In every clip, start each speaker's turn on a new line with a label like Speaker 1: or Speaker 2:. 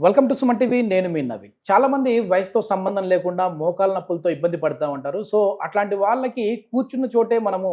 Speaker 1: Welcome to Suman TV. నేను మీ నవీన్. చాలా మంది వయసుతో సంబంధం లేకుండా మోకాళ్ళ నొప్పులతో ఇబ్బంది పడతా ఉంటారు. సో అట్లాంటి వాళ్ళకి కూర్చున్న చోటే మనము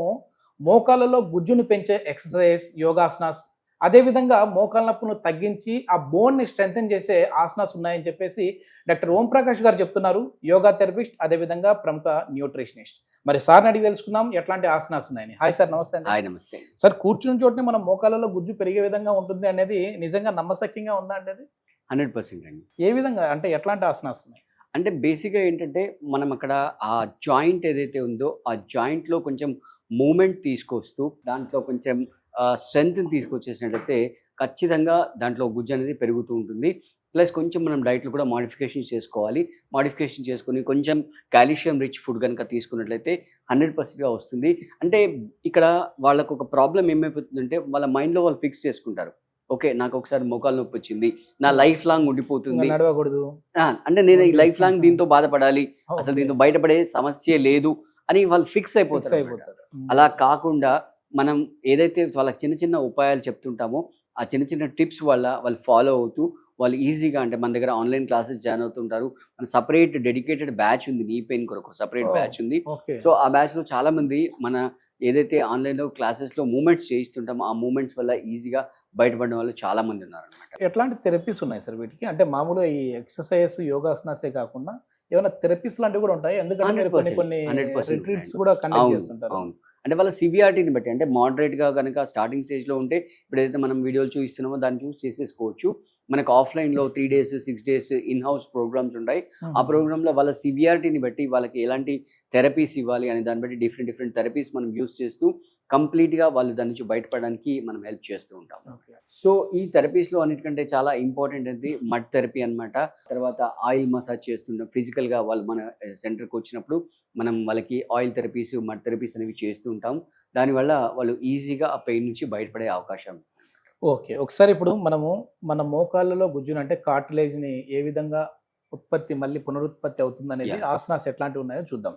Speaker 1: మోకాళ్ళలో గుజ్జును పెంచే ఎక్సర్సైజ్, యోగాసనాస్, అదేవిధంగా మోకాళ్ళ నొప్పును తగ్గించి ఆ బోన్ని స్ట్రెంథెన్ చేసే ఆసనాస్ ఉన్నాయని చెప్పేసి డాక్టర్ ఓం ప్రకాష్ గారు చెప్తున్నారు. యోగా థెరపిస్ట్, అదేవిధంగా ప్రముఖ న్యూట్రిషనిస్ట్. మరి సార్ని అడిగి తెలుసుకుందాం ఎట్లాంటి ఆసనాస్ ఉన్నాయని. హాయ్ సార్, నమస్తే అండి.
Speaker 2: హాయ్, నమస్తే
Speaker 1: సార్, కూర్చున్న చోటనే మనం మోకాళ్ళలో గుజ్జు పెరిగే విధంగా ఉంటుంది అనేది నిజంగా నమ్మశక్యంగా ఉందా అండి? అది
Speaker 2: 100% అండి.
Speaker 1: ఏ విధంగా, అంటే ఎట్లాంటి ఆసనాస్ ఉన్నాయి?
Speaker 2: అంటే బేసిక్గా ఏంటంటే మనం అక్కడ ఆ జాయింట్ ఏదైతే ఉందో ఆ జాయింట్లో కొంచెం మూమెంట్ తీసుకొస్తూ దాంట్లో కొంచెం స్ట్రెంగ్త్ని తీసుకొచ్చేసినట్టయితే ఖచ్చితంగా దాంట్లో గుజ్జు అనేది పెరుగుతూ ఉంటుంది. ప్లస్ కొంచెం మనం డైట్లో కూడా మాడిఫికేషన్ చేసుకోవాలి. మాడిఫికేషన్ చేసుకుని కొంచెం కాల్షియం రిచ్ ఫుడ్ కనుక తీసుకున్నట్లయితే 100%గా వస్తుంది. అంటే ఇక్కడ వాళ్ళకు ఒక ప్రాబ్లం ఏమైపోతుందంటే వాళ్ళ మైండ్లో వాళ్ళు ఫిక్స్ చేసుకుంటారు. ఓకే, నాకు ఒకసారి మోకాలు నొప్పి వచ్చింది, నా లైఫ్ లాంగ్ ఉండిపోతుంది,
Speaker 1: నడవకూడదు,
Speaker 2: అంటే నేను ఈ లైఫ్ లాంగ్ దీంతో బాధపడాలి, అసలు దీంతో బయటపడే సమస్య లేదు అని వాళ్ళు ఫిక్స్ అయిపోతారు. అలా కాకుండా మనం ఏదైతే వాళ్ళకి చిన్న చిన్న ఉపాయాలు చెప్తుంటామో ఆ చిన్న చిన్న టిప్స్ వల్ల వాళ్ళు ఫాలో అవుతూ వాళ్ళు ఈజీగా, అంటే మన దగ్గర ఆన్లైన్ క్లాసెస్ జాయిన్ అవుతుంటారు. మన సపరేట్ డెడికేటెడ్ బ్యాచ్ ఉంది, నీ పెయిన్ కొరకు సపరేట్ బ్యాచ్ ఉంది. సో ఆ బ్యాచ్లో చాలా మంది మన ఏదైతే ఆన్లైన్లో క్లాసెస్లో మూమెంట్స్ చేయిస్తుంటామో ఆ మూమెంట్స్ వల్ల ఈజీగా బయటపడిన వాళ్ళు చాలా మంది ఉన్నారు అనమాట.
Speaker 1: ఎట్లాంటి థెరపీస్ ఉన్నాయి సార్ వీటికి? అంటే మామూలుగా ఈ ఎక్సర్సైజ్, యోగాసనాసే కాకుండా ఏమైనా థెరపీస్ లాంటివి కూడా ఉంటాయి? ఎందుకంటే కొన్ని రిట్రీట్స్ కూడా కండక్ట్ చేస్తుంటారు.
Speaker 2: అవును, అంటే వాళ్ళ సివియారిటీని బట్టి, అంటే మోడరేట్గా కనుక స్టార్టింగ్ స్టేజ్లో ఉంటే ఇప్పుడు ఏదైతే మనం వీడియోలు చూస్తున్నామో దాన్ని చూసి చేసేసుకోవచ్చు. మనకు ఆఫ్లైన్లో 3 days 6 days in house programs ఉంటాయి. ఆ ప్రోగ్రాంలో వాళ్ళ సివియారిటీని బట్టి వాళ్ళకి ఎలాంటి థెరపీస్ ఇవ్వాలి అనే దాన్ని బట్టి డిఫరెంట్ థెరపీస్ మనం యూస్ చేస్తూ కంప్లీట్గా వాళ్ళు దాని నుంచి బయటపడడానికి మనం హెల్ప్ చేస్తూ ఉంటాం. సో ఈ థెరపీస్లో అన్నిటికంటే చాలా ఇంపార్టెంట్ అనేది మడ్ థెరపీ అనమాట. తర్వాత ఆయిల్ మసాజ్ చేస్తుంటాం. ఫిజికల్గా వాళ్ళు మన సెంటర్కి వచ్చినప్పుడు మనం వాళ్ళకి ఆయిల్ థెరపీస్, మడ్ థెరపీస్ అనేవి చేస్తూ ఉంటాం. దానివల్ల వాళ్ళు ఈజీగా ఆ పెయిన్ నుంచి బయటపడే అవకాశం.
Speaker 1: ఓకే, ఒకసారి ఇప్పుడు మనము మన మోకాళ్ళలో గుజ్జును, అంటే కార్టిలేజ్ని ఏ విధంగా మళ్ళీ పునరుత్పత్తి అవుతుంది అనేది ఆసనాస్ ఎట్లాంటివి ఉన్నాయో చూద్దాం.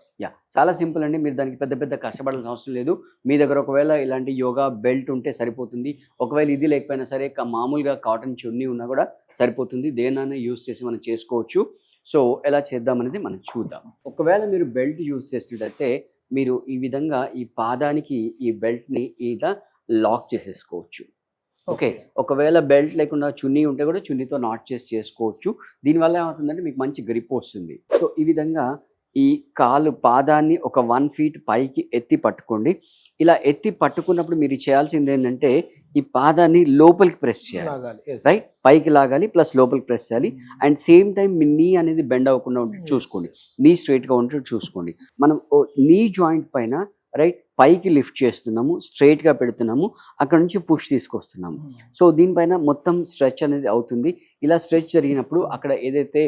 Speaker 2: చాలా సింపుల్ అండి. మీరు దానికి పెద్ద కష్టపడాల్సిన అవసరం లేదు. మీ దగ్గర ఒకవేళ ఇలాంటి యోగా బెల్ట్ ఉంటే సరిపోతుంది. ఒకవేళ ఇది లేకపోయినా సరే మామూలుగా కాటన్ చున్నీ ఉన్నా కూడా సరిపోతుంది. దేనైనా యూస్ చేసి మనం చేసుకోవచ్చు. సో ఎలా చేద్దాం అనేది మనం చూద్దాం. ఒకవేళ మీరు బెల్ట్ యూస్ చేసినట్టయితే మీరు ఈ విధంగా ఈ పాదానికి ఈ బెల్ట్ని ఇలా లాక్ చేసేసుకోవచ్చు. ఓకే, ఒకవేళ బెల్ట్ లేకుండా చున్నీ ఉంటే కూడా చున్నీతో నాట్ చేసి చేసుకోవచ్చు. దీనివల్ల ఏమవుతుందంటే మీకు మంచి గ్రిప్ వస్తుంది. సో ఈ విధంగా ఈ పాదాన్ని ఒక 1 feet పైకి ఎత్తి పట్టుకోండి. ఇలా ఎత్తి పట్టుకున్నప్పుడు మీరు చేయాల్సింది ఏంటంటే ఈ పాదాన్ని లోపలికి ప్రెస్ చేయాలి, రైట్? పైకి లాగాలి, ప్లస్ లోపలికి ప్రెస్ చేయాలి. అండ్ సేమ్ టైం మీ నీ అనేది బెండ్ అవ్వకుండా ఉంటే చూసుకోండి, నీ స్ట్రైట్గా ఉంటే చూసుకోండి. మనం నీ జాయింట్ పైన రైట్ పైకి లిఫ్ట్ చేస్తున్నాము, స్ట్రైట్గా పెడుతున్నాము, అక్కడ నుంచి పుష్ తీసుకొస్తున్నాము. సో దీనిపైన మొత్తం స్ట్రెచ్ అనేది అవుతుంది. ఇలా స్ట్రెచ్ జరిగినప్పుడు అక్కడ ఏదైతే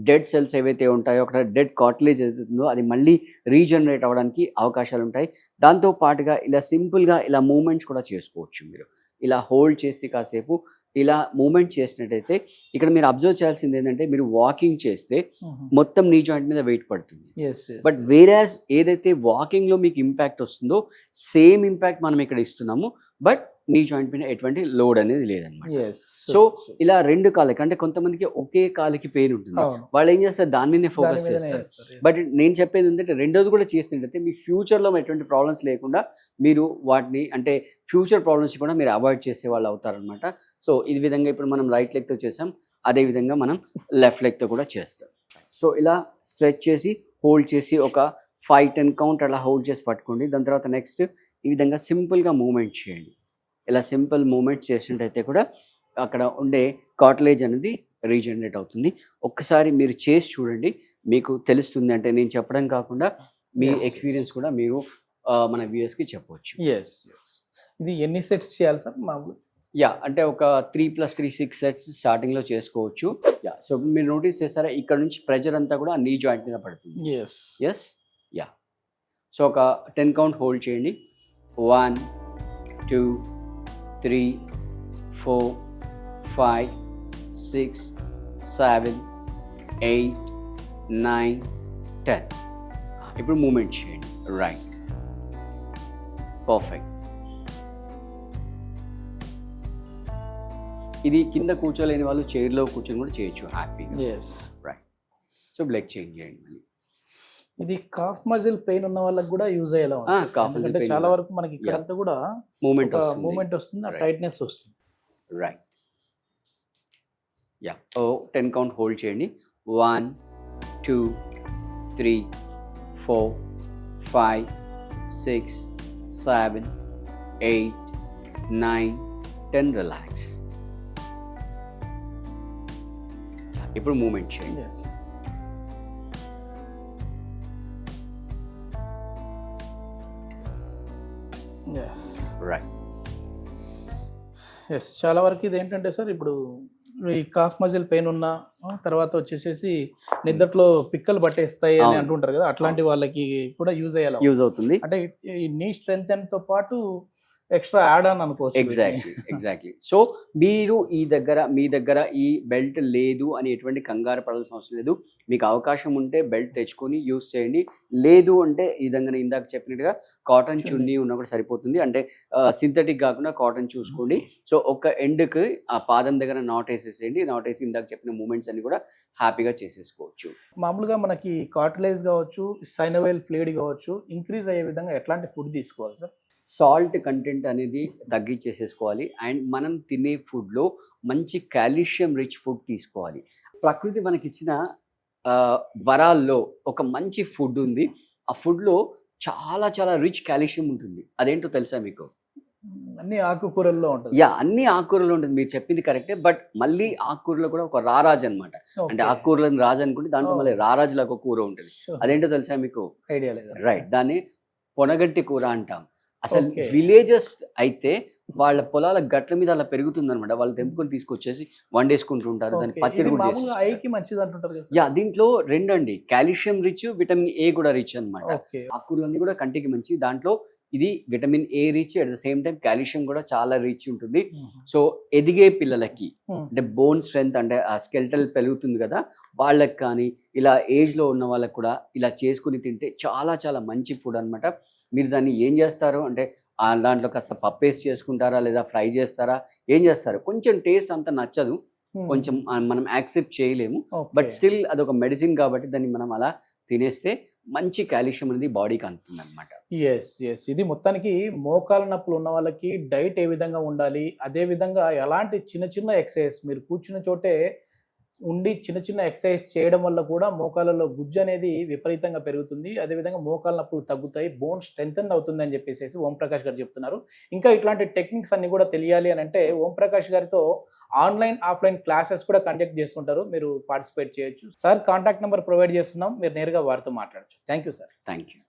Speaker 2: డెడ్ సెల్స్ ఏవైతే ఉంటాయో, అక్కడ డెడ్ కార్టిలేజ్ ఏదైతే ఉందో అది మళ్ళీ రీజనరేట్ అవ్వడానికి అవకాశాలు ఉంటాయి. దాంతో పాటుగా ఇలా సింపుల్గా ఇలా మూమెంట్స్ కూడా చేసుకోవచ్చు. మీరు ఇలా హోల్డ్ చేసి కాసేపు ఇలా మూమెంట్ చేసినట్టయితే ఇక్కడ మీరు అబ్జర్వ్ చేయాల్సింది ఏంటంటే మీరు వాకింగ్ చేస్తే మొత్తం నీ జాయింట్ మీద వెయిట్ పడుతుంది. బట్ వేరాజ్ ఏదైతే వాకింగ్లో మీకు ఇంపాక్ట్ వస్తుందో సేమ్ ఇంపాక్ట్ మనం ఇక్కడ ఇస్తున్నాము. బట్ నీ జాయింట్ పైన ఎటువంటి లోడ్ అనేది లేదనమాట. సో ఇలా 2 కాళ్ళకి, అంటే కొంతమందికి ఒకే కాలికి పెయిన్ ఉంటుంది, వాళ్ళు ఏం చేస్తారు దాని మీదే ఫోకస్ చేస్తారు. బట్ నేను చెప్పేది ఏంటంటే రెండోది కూడా చేసినట్టయితే మీ ఫ్యూచర్లో ఎటువంటి ప్రాబ్లమ్స్ లేకుండా మీరు వాటిని, అంటే ఫ్యూచర్ ప్రాబ్లమ్స్ కూడా మీరు అవాయిడ్ చేసే వాళ్ళు అవుతారనమాట. సో ఈ విధంగా ఇప్పుడు మనం రైట్ లెగ్తో చేసాం, అదే విధంగా మనం లెఫ్ట్ లెగ్తో కూడా చేస్తాం. సో ఇలా స్ట్రెచ్ చేసి హోల్డ్ చేసి ఒక 5-10 కౌంట్ అలా హోల్డ్ చేసి పట్టుకోండి. దాని తర్వాత నెక్స్ట్ ఈ విధంగా సింపుల్గా మూమెంట్ చేయండి. ఇలా సింపుల్ మూమెంట్ చేసినట్టయితే కూడా అక్కడ ఉండే కార్టిలేజ్ అనేది రీజనరేట్ అవుతుంది. ఒక్కసారి మీరు చేసి చూడండి, మీకు తెలుస్తుంది. అంటే నేను చెప్పడం కాకుండా మీ ఎక్స్పీరియన్స్ కూడా మీరు మన వ్యూయర్స్కి చెప్పవచ్చు.
Speaker 1: ఇది ఎన్ని సెట్స్ చేయాలి సార్ మామూలు?
Speaker 2: అంటే ఒక 3+3 6 సెట్స్ స్టార్టింగ్లో చేసుకోవచ్చు. సో మీరు నోటీస్ చేస్తారా, ఇక్కడ నుంచి ప్రెజర్ అంతా కూడా నీ జాయింట్ మీద పడుతుంది. సో ఒక 10 కౌంట్ హోల్డ్ చేయండి. 1 2 3 4 5 6 7 8 9 10. ఇప్పుడు మూమెంట్ చేయండి, రైట్, పర్ఫెక్ట్. ఇది కింద కూర్చోలేని వాళ్ళు చైర్లో కూర్చొని కూడా చేయొచ్చు హ్యాపీగా.
Speaker 1: Yes.
Speaker 2: Right. So leg change చేయండి మళ్ళీ.
Speaker 1: ఇది కాఫ్ మజిల్ పెయిన్ ఉన్న వాళ్ళకి కూడా యూజ్ అయ్యేలా ఉంది.
Speaker 2: కాఫ్
Speaker 1: ఎందుకంటే చాలా వరకు మనకి ఇక్కడంతా కూడా
Speaker 2: మూమెంట్
Speaker 1: మూమెంట్ వస్తుంది, ఆ
Speaker 2: Right.
Speaker 1: టైట్నెస్ వస్తుంది.
Speaker 2: రైట్. యా. 10 కౌంట్ హోల్డ్ చేయండి. 1 2 3 4 5 6 7 8 9 10 రిలాక్స్. ఇప్పుడు మూమెంట్ చేయండి.
Speaker 1: ఎస్. ఎస్.
Speaker 2: రైట్.
Speaker 1: ఎస్. చాలా వరకు ఇది ఏంటంటే సార్, ఇప్పుడు ఈ కాఫ్ మజిల్ పెయిన్ ఉన్న తర్వాత వచ్చేసేసి నిద్దట్లో పిక్కలు పట్టేస్తాయి అని
Speaker 2: అవును.
Speaker 1: అంటుంటారు కదా, అట్లాంటి వాళ్ళకి కూడా యూజ్ అయ్యేలా.
Speaker 2: యూజ్ అవుతుంది.
Speaker 1: అంటే ఈ నీ స్ట్రెంత్ తో పాటు ఎక్స్ట్రా యాడ్ ఆన్ అనుకోవచ్చు.
Speaker 2: ఎగ్జాక్ట్లీ. సో మీరు మీ దగ్గర ఈ బెల్ట్ లేదు అని ఎటువంటి కంగారు పడాల్సిన అవసరం లేదు. మీకు అవకాశం ఉంటే బెల్ట్ తెచ్చుకొని యూస్ చేయండి. లేదు అంటే ఈ విధంగా ఇందాక చెప్పినట్టుగా కాటన్ చున్నీ ఉన్నా కూడా సరిపోతుంది. అంటే సింథటిక్ కాకుండా కాటన్ చూసుకోండి. సో ఒక ఎండ్కి ఆ పాదం దగ్గర నాట్ వేసేసేయండి. నాట్ వేసి ఇందాక చెప్పిన మూమెంట్స్ అన్ని కూడా హ్యాపీగా చేసేసుకోవచ్చు.
Speaker 1: మామూలుగా మనకి కార్టిలేజ్ కావచ్చు, సైనోవెల్ ఫ్లూయిడ్ కావచ్చు, ఇంక్రీజ్ అయ్యే విధంగా ఎట్లాంటి ఫుడ్ తీసుకోవాలి సార్?
Speaker 2: సాల్ట్ కంటెంట్ అనేది తగ్గించేసేసుకోవాలి. అండ్ మనం తినే ఫుడ్లో మంచి కాల్షియం రిచ్ ఫుడ్ తీసుకోవాలి. ప్రకృతి మనకిచ్చిన వరాల్లో ఒక మంచి ఫుడ్ ఉంది. ఆ ఫుడ్లో చాలా చాలా రిచ్ కాల్షియం ఉంటుంది. అదేంటో తెలుసా మీకు?
Speaker 1: అన్ని ఆకుకూరల్లో ఉంటుంది.
Speaker 2: యా, అన్ని ఆకుకూరలో ఉంటుంది. మీరు చెప్పింది కరెక్టే. బట్ మళ్ళీ ఆకుకూరలో కూడా ఒక రారాజ్ అనమాట. అంటే ఆకుకూరలను రాజు అనుకుంటే దాంట్లో మళ్ళీ రారాజ్ లాగా ఒక కూర ఉంటుంది. అదేంటో తెలుసా మీకు?
Speaker 1: ఐడియా లేదు.
Speaker 2: రైట్. దాన్ని పొనగట్టి కూర అంటాం. అసలు
Speaker 1: Okay.
Speaker 2: విలేజెస్ అయితే వాళ్ళ పొలాల గట్ల మీద అలా పెరుగుతుంది అనమాట. వాళ్ళు తెంపుకొని తీసుకొచ్చేసి వండేసుకుంటూ ఉంటారు. దాన్ని
Speaker 1: Okay.
Speaker 2: పచ్చడి
Speaker 1: ఇది
Speaker 2: కూడా
Speaker 1: మామూలుగా
Speaker 2: చేసి.
Speaker 1: ఐకి మంచిది అంటుంటారు కదా
Speaker 2: యా, దీంట్లో రెండండి, కాల్షియం రిచ్, విటమిన్ ఏ కూడా రిచ్ అనమాట.
Speaker 1: ఓకే.
Speaker 2: ఆకుకూరలన్నీ కూడా కంటికి మంచి. దాంట్లో ఇది vitamin A rich, at the same time calcium కూడా చాలా రిచ్ ఉంటుంది. సో ఎదిగే పిల్లలకి అంటే బోన్ స్ట్రెంత్ అంటే ఆ స్కెల్టల్ పెరుగుతుంది కదా, వాళ్ళకి కానీ ఇలా ఏజ్లో ఉన్న వాళ్ళకి కూడా ఇలా చేసుకుని తింటే చాలా చాలా మంచి ఫుడ్ అనమాట. మీరు దాన్ని ఏం చేస్తారు అంటే దాంట్లో కాస్త పప్పేసి చేసుకుంటారా లేదా ఫ్రై చేస్తారా, ఏం చేస్తారు? కొంచెం టేస్ట్ అంత నచ్చదు, కొంచెం మనం యాక్సెప్ట్ చేయలేము. బట్ స్టిల్ అదొక మెడిసిన్ కాబట్టి దాన్ని మనం అలా తినేస్తే మంచి కాల్షియం అనేది బాడీకి అందుతుంది అనమాట.
Speaker 1: ఎస్. ఎస్. ఇది మొత్తానికి మోకాల నొప్పులు ఉన్న వాళ్ళకి డైట్ ఏ విధంగా ఉండాలి, అదే విధంగా ఎలాంటి చిన్న చిన్న ఎక్సర్సైజ్ మీరు కూర్చున్న చోటే ఉండి చిన్న చిన్న ఎక్సర్సైజ్ చేయడం వల్ల కూడా మోకాలలో గుజ్జు అనేది విపరీతంగా పెరుగుతుంది. అదేవిధంగా మోకాల నొప్పులు తగ్గుతాయి, బోన్ స్ట్రెంథెన్ అవుతుంది అని చెప్పేసి ఓం ప్రకాష్ గారు చెప్తున్నారు. ఇంకా ఇట్లాంటి టెక్నిక్స్ అన్ని కూడా తెలియాలి అని అంటే ఓం ప్రకాష్ గారితో ఆన్లైన్ ఆఫ్లైన్ క్లాసెస్ కూడా కండక్ట్ చేస్తుంటారు, మీరు పార్టిసిపేట్ చేయొచ్చు. సార్ కాంటాక్ట్ నెంబర్ ప్రొవైడ్ చేస్తున్నాం, మీరు నేరుగా వారితో మాట్లాడచ్చు. Thank you sir.
Speaker 2: Thank you.